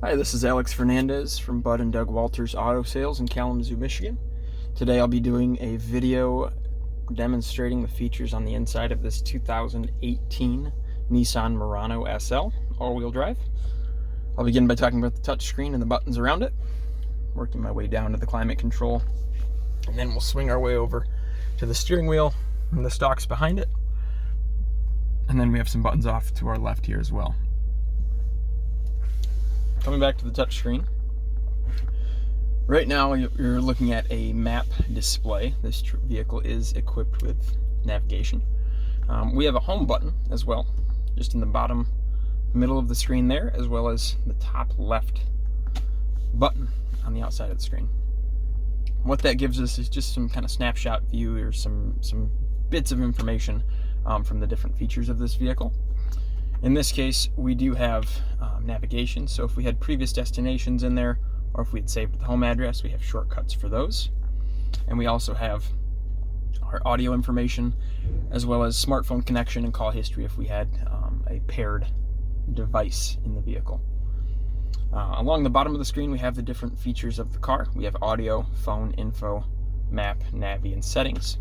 Hi, this is Alex Fernandez from Bud and Doug Walters Auto Sales in Kalamazoo, Michigan. Today I'll be doing a video demonstrating the features on the inside of this 2018 Nissan Murano SL all-wheel drive. I'll begin by talking about the touchscreen and the buttons around it, working my way down to the climate control, and then we'll swing our way over to the steering wheel and the stalks behind it, and then we have some buttons off to our left here as well. Coming back to the touchscreen, right now you're looking at a map display. This vehicle is equipped with navigation. We have a home button as well, just in the bottom middle of the screen there, as well as the top left button on the outside of the screen. What that gives us is just some kind of snapshot view or some bits of information from the different features of this vehicle. In this case, we do have navigation, so if we had previous destinations in there, or if we had saved the home address, we have shortcuts for those. And we also have our audio information, as well as smartphone connection and call history if we had a paired device in the vehicle. Along the bottom of the screen, we have the different features of the car. We have audio, phone, info, map, navi, and settings.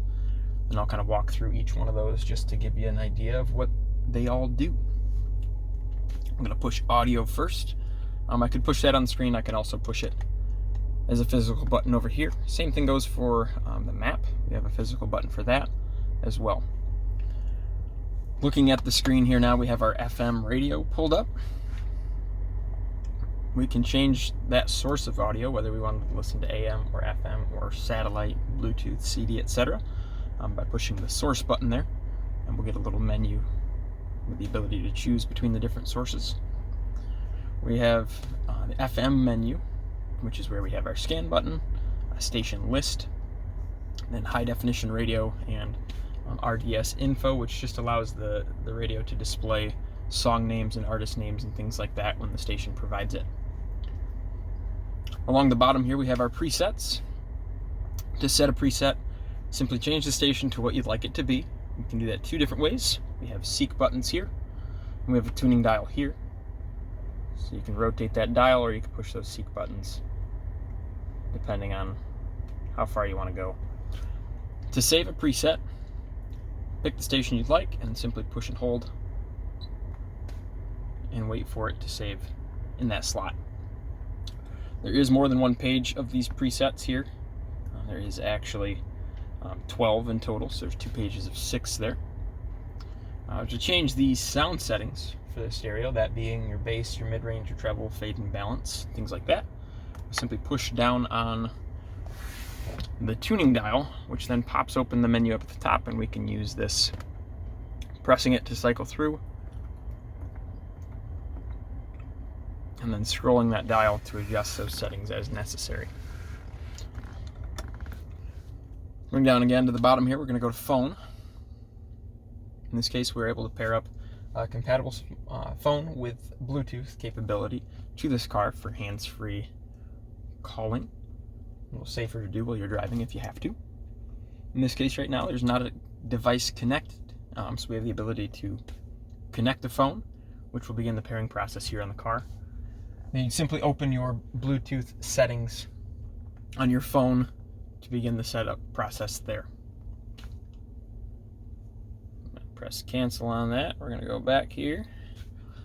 And I'll kind of walk through each one of those just to give you an idea of what they all do. I'm going to push audio first. I could push that on the screen. I can also push it as a physical button over here. Same thing goes for the map. We have a physical button for that as well. Looking at the screen here now, we have our FM radio pulled up. We can change that source of audio, whether we want to listen to AM or FM or satellite, Bluetooth, CD, etc., by pushing the source button there, and we'll get a little menu with the ability to choose between the different sources. We have the FM menu, which is where we have our scan button, a station list, then high definition radio, and RDS info, which just allows the radio to display song names and artist names and things like that when the station provides it. Along the bottom here we have our presets. To set a preset, simply change the station to what you'd like it to be. You can do that two different ways. We have seek buttons here, and we have a tuning dial here. So you can rotate that dial, or you can push those seek buttons depending on how far you want to go. To save a preset, pick the station you'd like and simply push and hold and wait for it to save in that slot. There is more than one page of these presets here. There is actually 12 in total, so there's 2 pages of 6 there. To change the sound settings for the stereo, that being your bass, your mid-range, your treble, fade and balance, things like that, simply push down on the tuning dial, which then pops open the menu up at the top, and we can use this, pressing it to cycle through, and then scrolling that dial to adjust those settings as necessary. Going down again to the bottom here, we're going to go to phone. In this case, we're able to pair up a compatible phone with Bluetooth capability to this car for hands-free calling. A little safer to do while you're driving if you have to. In this case right now, there's not a device connected, so we have the ability to connect the phone, which will begin the pairing process here on the car. Then you simply open your Bluetooth settings on your phone to begin the setup process there. Press cancel on that. We're going to go back here.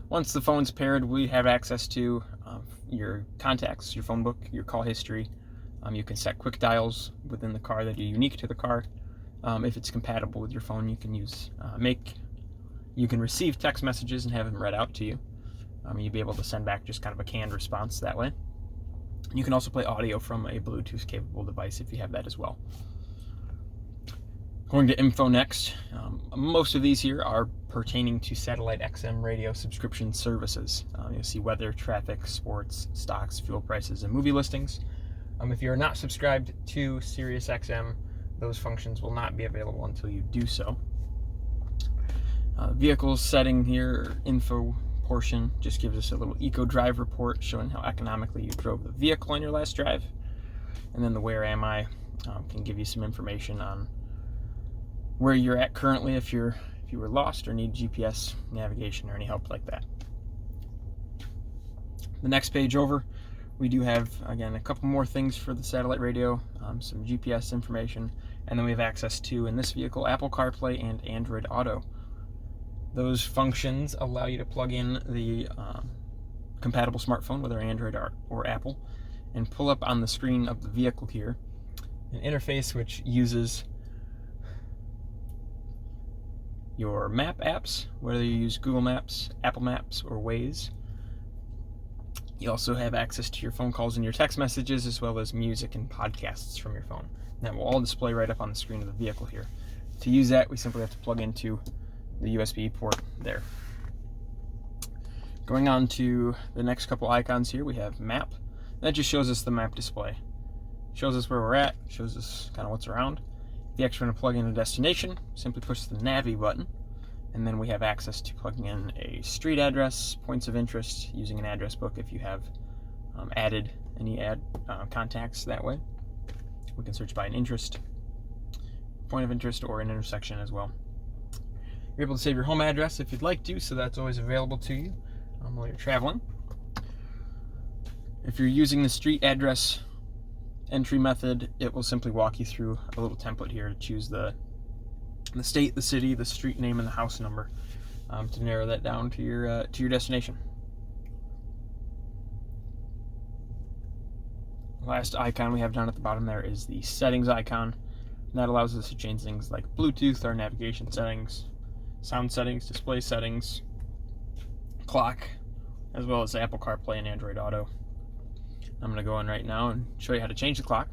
Once the phone's paired, we have access to your contacts, your phone book, your call history. You can set quick dials within the car that are unique to the car. If it's compatible with your phone, you can use you can receive text messages and have them read out to you. You'll be able to send back just kind of a canned response that way. You can also play audio from a Bluetooth capable device if you have that as well. Going to info next. Most of these here are pertaining to satellite XM radio subscription services. You'll see weather, traffic, sports, stocks, fuel prices, and movie listings. If you're not subscribed to Sirius XM, those functions will not be available until you do so. Vehicles setting here, info portion, just gives us a little eco drive report showing how economically you drove the vehicle on your last drive. And then the where am I can give you some information on where you're at currently if you were lost or need GPS navigation or any help like that. The next page over, we do have, again, a couple more things for the satellite radio, some GPS information, and then we have access to, in this vehicle, Apple CarPlay and Android Auto. Those functions allow you to plug in the compatible smartphone, whether Android or Apple, and pull up on the screen of the vehicle here an interface which uses your map apps, whether you use Google Maps, Apple Maps, or Waze. You also have access to your phone calls and your text messages, as well as music and podcasts from your phone. And that will all display right up on the screen of the vehicle here. To use that, we simply have to plug into the USB port there. Going on to the next couple icons here, we have Map. That just shows us the map display. Shows us where we're at, shows us kind of what's around. If you actually want to plug in a destination, simply push the Navi button, and then we have access to plugging in a street address, points of interest, using an address book if you have added any contacts that way. We can search by an interest, point of interest, or an intersection as well. You're able to save your home address if you'd like to, so that's always available to you while you're traveling. If you're using the street address entry method, it will simply walk you through a little template here to choose the state, the city, the street name, and the house number to narrow that down to your destination. Last icon we have down at the bottom there is the settings icon. And that allows us to change things like Bluetooth, our navigation settings, sound settings, display settings, clock, as well as Apple CarPlay and Android Auto. I'm going to go in right now and show you how to change the clock,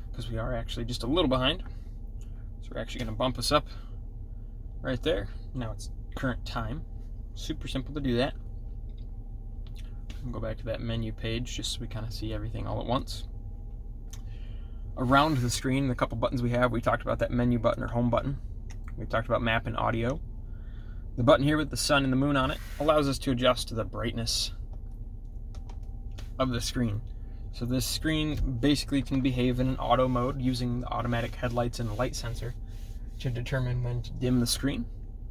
because we are actually just a little behind. So we're actually going to bump us up right there. Now it's current time. Super simple to do that. I'll go back to that menu page just so we kind of see everything all at once. Around the screen, the couple buttons we have, we talked about that menu button or home button. We talked about map and audio. The button here with the sun and the moon on it allows us to adjust the brightness of the screen. So this screen basically can behave in an auto mode using the automatic headlights and the light sensor to determine when to dim the screen.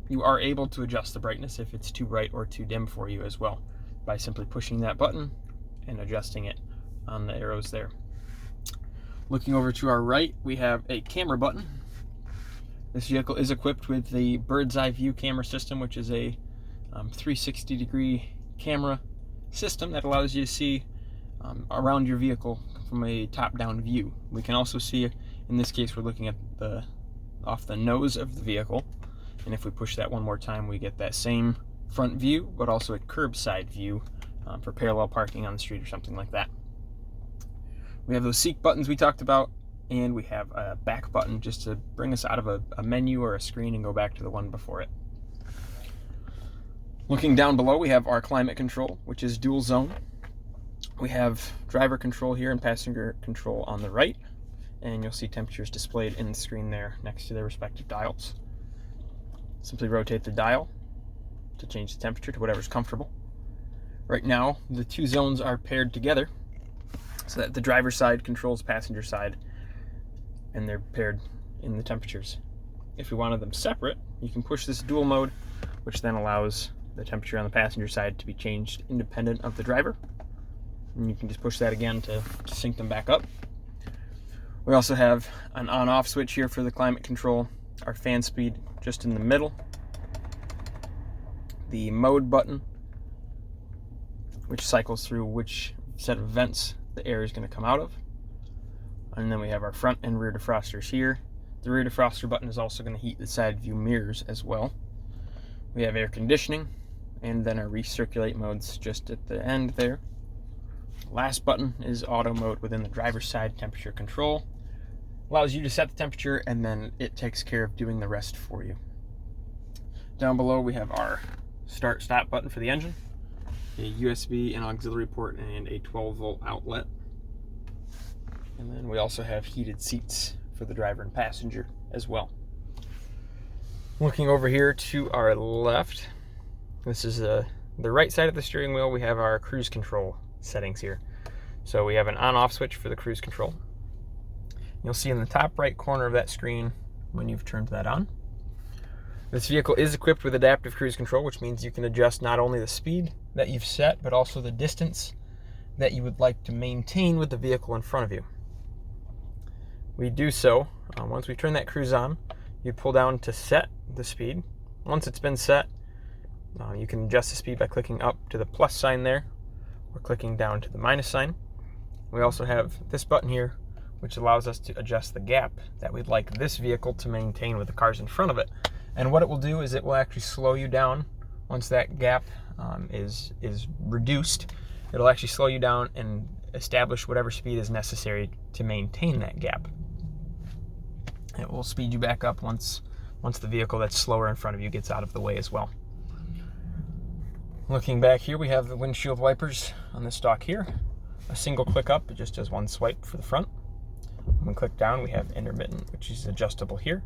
You are able to adjust the brightness if it's too bright or too dim for you as well, by simply pushing that button and adjusting it on the arrows there. Looking over to our right, we have a camera button. This vehicle is equipped with the bird's eye view camera system, which is a 360-degree camera system that allows you to see around your vehicle from a top-down view. We can also see, in this case, we're looking at off the nose of the vehicle, and if we push that one more time, we get that same front view, but also a curbside view for parallel parking on the street or something like that. We have those seek buttons we talked about, and we have a back button just to bring us out of a menu or a screen and go back to the one before it. Looking down below, we have our climate control, which is dual zone. We have driver control here and passenger control on the right, and you'll see temperatures displayed in the screen there next to their respective dials. Simply rotate the dial to change the temperature to whatever's comfortable. Right now, the two zones are paired together so that the driver's side controls passenger side, and they're paired in the temperatures. If we wanted them separate, you can push this dual mode, which then allows the temperature on the passenger side to be changed independent of the driver. And you can just push that again to sync them back up. We also have an on-off switch here for the climate control, our fan speed just in the middle, the mode button, which cycles through which set of vents the air is going to come out of. And then we have our front and rear defrosters here. The rear defroster button is also going to heat the side view mirrors as well. We have air conditioning, and then our recirculate modes just at the end there. Last button is auto mode within the driver's side temperature control. Allows you to set the temperature, and then it takes care of doing the rest for you. Down below we have our start stop button for the engine, a USB and auxiliary port, and a 12-volt outlet. And then we also have heated seats for the driver and passenger as well. Looking over here to our left, this is the right side of the steering wheel. We have our cruise control settings here. So we have an on-off switch for the cruise control. You'll see in the top right corner of that screen when you've turned that on. This vehicle is equipped with adaptive cruise control, which means you can adjust not only the speed that you've set, but also the distance that you would like to maintain with the vehicle in front of you. We do so, once we turn that cruise on, you pull down to set the speed. Once it's been set, you can adjust the speed by clicking up to the plus sign there, or clicking down to the minus sign. We also have this button here, which allows us to adjust the gap that we'd like this vehicle to maintain with the cars in front of it. And what it will do is it will actually slow you down. Once that gap is reduced, it'll actually slow you down and establish whatever speed is necessary to maintain that gap. It will speed you back up once the vehicle that's slower in front of you gets out of the way as well. Looking back here, we have the windshield wipers on this dock here. A single click up, it just does one swipe for the front. When we click down, we have intermittent, which is adjustable here.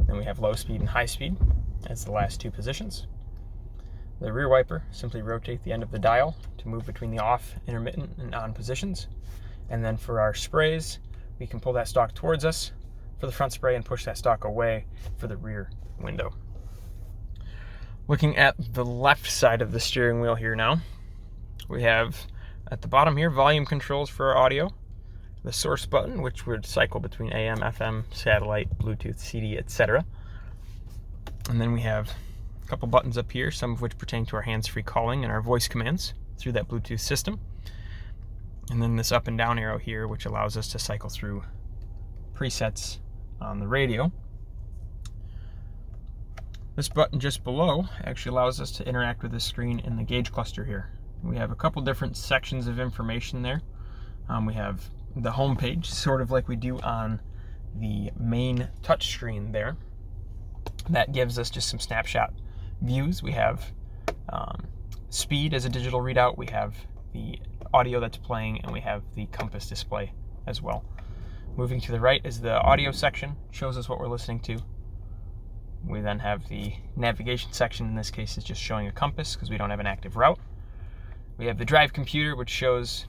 Then we have low speed and high speed as the last two positions. The rear wiper, simply rotate the end of the dial to move between the off, intermittent, and on positions. And then for our sprays, we can pull that stalk towards us for the front spray and push that stalk away for the rear window. Looking at the left side of the steering wheel here now, we have at the bottom here volume controls for our audio, the source button, which would cycle between AM, FM, satellite, Bluetooth, CD, etc. And then we have a couple buttons up here, some of which pertain to our hands-free calling and our voice commands through that Bluetooth system. And then this up and down arrow here, which allows us to cycle through presets on the radio. This button just below actually allows us to interact with this screen in the gauge cluster here. We have a couple different sections of information there. We have the home page, sort of like we do on the main touch screen there. That gives us just some snapshot views. We have speed as a digital readout, we have the audio that's playing, and we have the compass display as well. Moving to the right is the audio section, shows us what we're listening to. We then have the navigation section. In this case, is just showing a compass because we don't have an active route. We have the drive computer, which shows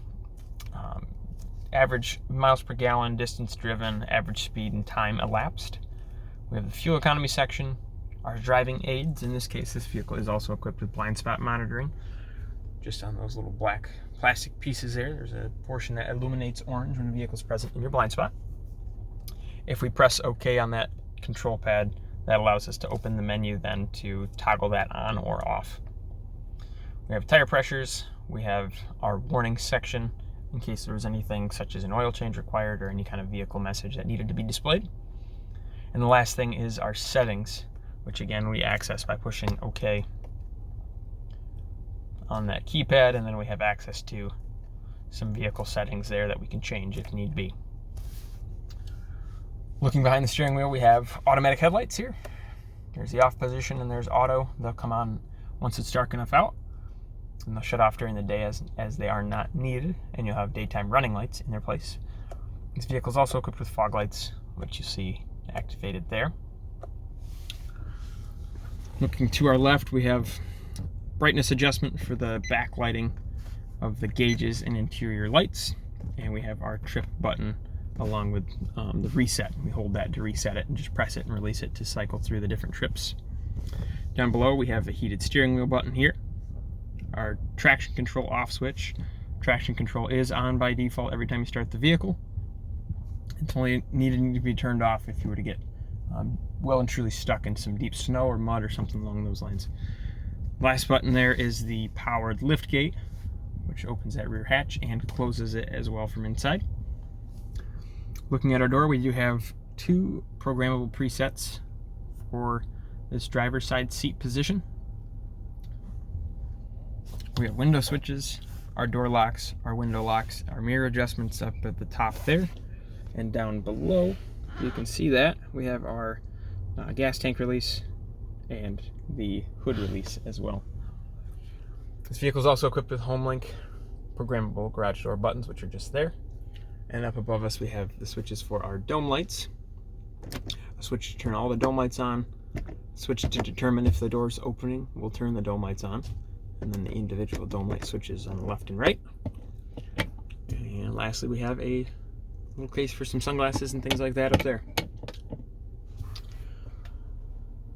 average miles per gallon, distance driven, average speed, and time elapsed. We have the fuel economy section, our driving aids. In this case, this vehicle is also equipped with blind spot monitoring. Just on those little black plastic pieces there's a portion that illuminates orange when the vehicle is present in your blind spot. If we press OK on that control pad, that allows us to open the menu then to toggle that on or off. We have tire pressures. We have our warning section in case there was anything such as an oil change required or any kind of vehicle message that needed to be displayed. And the last thing is our settings, which again we access by pushing OK on that keypad, and then we have access to some vehicle settings there that we can change if need be. Looking behind the steering wheel, we have automatic headlights here. There's the off position and there's auto. They'll come on once it's dark enough out, and they'll shut off during the day as they are not needed, and you'll have daytime running lights in their place. This vehicle is also equipped with fog lights, which you see activated there. Looking to our left, we have brightness adjustment for the backlighting of the gauges and interior lights, and we have our trip button along with the reset. We hold that to reset it and just press it and release it to cycle through the different trips. Down below we have a heated steering wheel button here. Our traction control off switch. Traction control is on by default every time you start the vehicle. It's only needing to be turned off if you were to get well and truly stuck in some deep snow or mud or something along those lines. Last button there is the powered lift gate, which opens that rear hatch and closes it as well from inside. Looking at our door, we do have two programmable presets for this driver's side seat position. We have window switches, our door locks, our window locks, our mirror adjustments up at the top there, and down below you can see that we have our gas tank release and the hood release as well. This vehicle is also equipped with HomeLink programmable garage door buttons, which are just there. And up above us we have the switches for our dome lights. A switch to turn all the dome lights on. A switch to determine if the door is opening will turn the dome lights on. And then the individual dome light switches on the left and right. And lastly we have a little case for some sunglasses and things like that up there.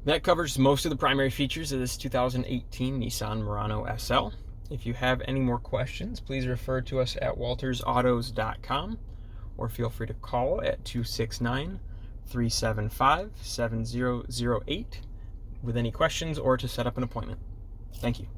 That covers most of the primary features of this 2018 Nissan Murano SL. If you have any more questions, please refer to us at waltersautos.com or feel free to call at 269-375-7008 with any questions or to set up an appointment. Thank you.